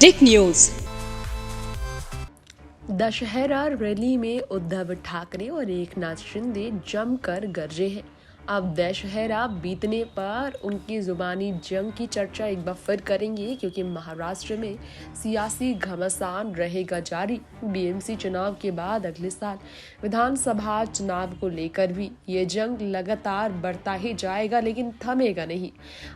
Tech news. Dussehra rally में उद्धव ठाकरे और एकनाथ शिंदे जमकर गरजे हैं। अब दशहरा बीतने पर उनकी जुबानी जंग की चर्चा एक बार फिर करेंगे, क्योंकि महाराष्ट्र में सियासी घमासान रहेगा जारी। बीएमसी चुनाव के बाद अगले साल विधानसभा चुनाव को लेकर भी ये जंग लगातार बढ़ता ही जाएगा, लेकिन थमेगा नहीं।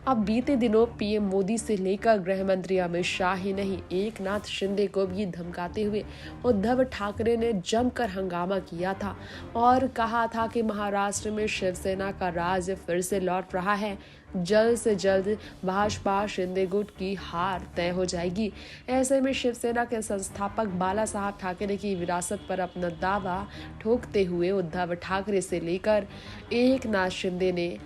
अब बीते दिनों पीएम मोदी से लेकर गृह मंत्री अमित शाह ही नहीं, एकनाथ शिंदे को भी धमकाते हुए उद्धव ठाकरे ने जमकर हंगामा किया था और कहा था कि महाराष्ट्र में शिवसेना का राज फिर से लौट रहा है। जल्द से जल्द भाजपा शिंदे गुट की हार तय हो जाएगी। ऐसे में शिवसेना के संस्थापक बाला साहब ठाकरे की विरासत पर अपना दावा ठोकते हुए उद्धव ठाकरे से लेकर एकनाथ शिंदे ने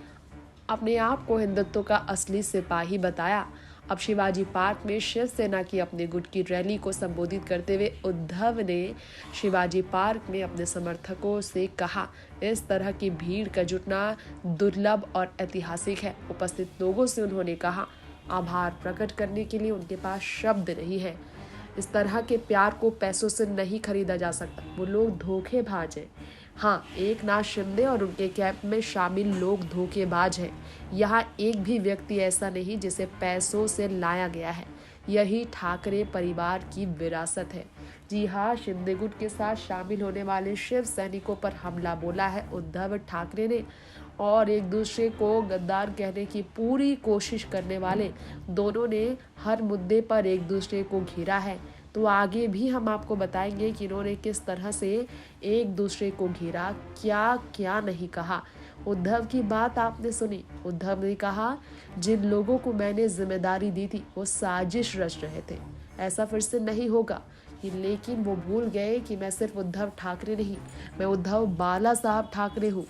अपने आप को हिंदुत्व का असली सिपाही बताया। अब शिवाजी पार्क में शिवसेना की अपने गुट की रैली को संबोधित करते हुए उद्धव ने शिवाजी पार्क में अपने समर्थकों से कहा, इस तरह की भीड़ का जुटना दुर्लभ और ऐतिहासिक है। उपस्थित लोगों से उन्होंने कहा, आभार प्रकट करने के लिए उनके पास शब्द नहीं है। इस तरह के प्यार को पैसों से नहीं खरीदा जा सकता। वो लोग धोखेबाज हैं। हाँ, एकनाथ शिंदे और उनके कैंप में शामिल लोग धोखेबाज हैं। यहाँ एक भी व्यक्ति ऐसा नहीं जिसे पैसों से लाया गया है। यही ठाकरे परिवार की विरासत है। जी हाँ, शिंदे गुट के साथ शामिल होने वाले शिव सैनिकों पर हमला बोला है उद्धव ठाकरे ने, और एक दूसरे को गद्दार कहने की पूरी कोशिश करने वाले दोनों ने हर मुद्दे पर एक दूसरे को घेरा है। तो आगे भी हम आपको बताएंगे कि इन्होंने किस तरह से एक दूसरे को घेरा, क्या क्या नहीं कहा। उद्धव की बात आपने सुनी। उद्धव ने कहा, जिन लोगों को मैंने जिम्मेदारी दी थी वो साजिश रच रहे थे, ऐसा फिर से नहीं होगा। लेकिन वो भूल गए कि मैं सिर्फ उद्धव ठाकरे नहीं, मैं उद्धव बाला साहब ठाकरे हूँ।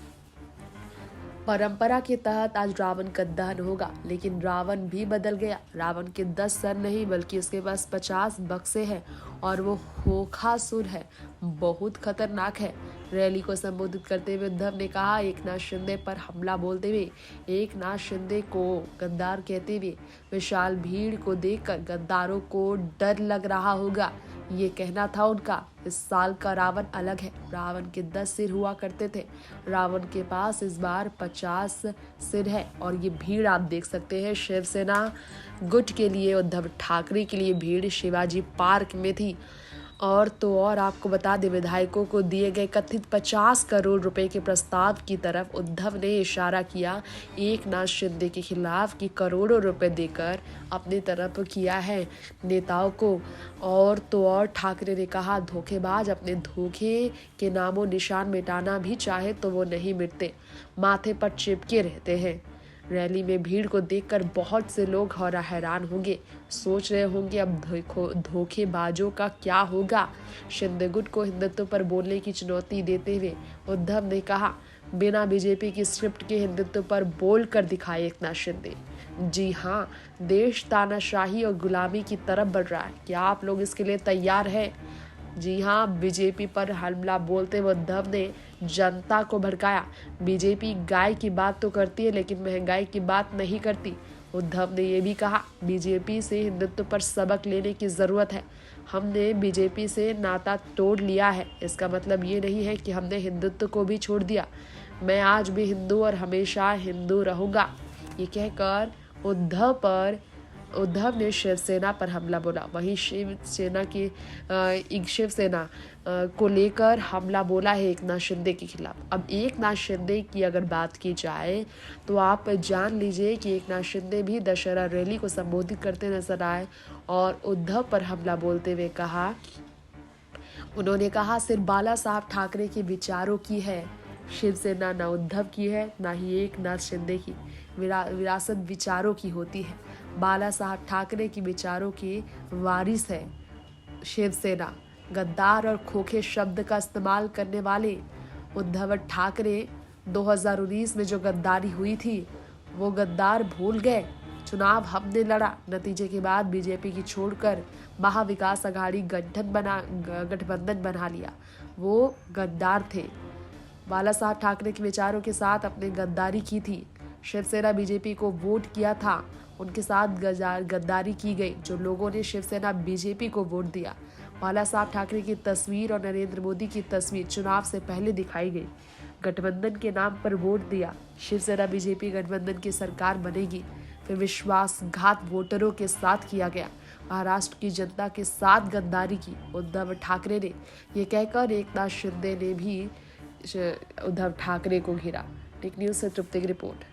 परंपरा के तहत आज रावण का दहन होगा, लेकिन रावण भी बदल गया। रावण के 10 सर नहीं बल्कि उसके पास 50 बक्से हैं और वो होखासुर है, बहुत खतरनाक है। रैली को संबोधित करते हुए उद्धव ने कहा, एकनाथ शिंदे पर हमला बोलते हुए एकनाथ शिंदे को गद्दार कहते हुए विशाल भीड़ को देखकर गद्दारों को डर लग रहा होगा। ये कहना था उनका। इस साल का रावण अलग है। रावण के 10 सिर हुआ करते थे, रावण के पास इस बार 50 सिर है। और ये भीड़ आप देख सकते हैं, शिवसेना गुट के लिए, उद्धव ठाकरे के लिए भीड़ शिवाजी पार्क में थी। और तो और आपको बता दें, विधायकों को दिए गए कथित 50 करोड़ रुपए के प्रस्ताव की तरफ उद्धव ने इशारा किया एकनाथ शिंदे के खिलाफ कि करोड़ों रुपए देकर अपनी तरफ किया है नेताओं को। और तो और ठाकरे ने कहा, धोखेबाज अपने धोखे के नामों निशान मिटाना भी चाहे तो वो नहीं मिटते, माथे पर चिपके रहते हैं। रैली में भीड़ को देखकर बहुत से लोग हैरान होंगे, सोच रहे होंगे अब धोखेबाजों का क्या होगा। शिंदे गुट को हिंदुत्व पर बोलने की चुनौती देते हुए उद्धव ने कहा, बिना बीजेपी की स्क्रिप्ट के हिंदुत्व पर बोल कर दिखाए एकनाथ शिंदे। जी हाँ, देश तानाशाही और गुलामी की तरफ बढ़ रहा है। क्या आप लोग इसके लिए तैयार हैं? जी हाँ, बीजेपी पर हमला बोलते हुए उद्धव ने जनता को भड़काया। बीजेपी गाय की बात तो करती है, लेकिन महंगाई की बात नहीं करती। उद्धव ने ये भी कहा, बीजेपी से हिंदुत्व पर सबक लेने की जरूरत है। हमने बीजेपी से नाता तोड़ लिया है, इसका मतलब ये नहीं है कि हमने हिंदुत्व को भी छोड़ दिया। मैं आज भी हिंदू और हमेशा हिंदू रहूंगा। ये कहकर उद्धव ने शिवसेना पर हमला बोला। वहीं शिवसेना को लेकर हमला बोला है एकनाथ शिंदे के खिलाफ। अब एकनाथ शिंदे की अगर बात की जाए तो आप जान लीजिए कि एकनाथ शिंदे भी दशहरा रैली को संबोधित करते नजर आए और उद्धव पर हमला बोलते हुए कहा, उन्होंने कहा, सिर्फ बाला साहब ठाकरे के विचारों की है शिवसेना, ना उद्धव की है, ना ही एकनाथ शिंदे की। विरासत विचारों की होती है। बाला साहब ठाकरे की विचारों की वारिस है शिवसेना। गद्दार और खोखे शब्द का इस्तेमाल करने वाले उद्धव ठाकरे 2019 में जो गद्दारी हुई थी वो गद्दार भूल गए। चुनाव हमने लड़ा, नतीजे के बाद बीजेपी की छोड़कर महाविकास अघाड़ी गठबंधन बना लिया। वो गद्दार थे। बाला साहब ठाकरे के विचारों के साथ अपने गद्दारी की थी। शिवसेना बीजेपी को वोट किया था। उनके साथ गद्दारी की गई जो लोगों ने शिवसेना बीजेपी को वोट दिया। बालासाहब ठाकरे की तस्वीर और नरेंद्र मोदी की तस्वीर चुनाव से पहले दिखाई गई। गठबंधन के नाम पर वोट दिया। शिवसेना बीजेपी गठबंधन की सरकार बनेगी। फिर विश्वासघात वोटरों के साथ किया गया। महाराष्ट्र की जनता के साथ गद्दारी की उद्धव ठाकरे ने, ये कहकर एकनाथ शिंदे ने भी उद्धव ठाकरे को घेरा। टेक न्यूज़ से तृप्ति की रिपोर्ट।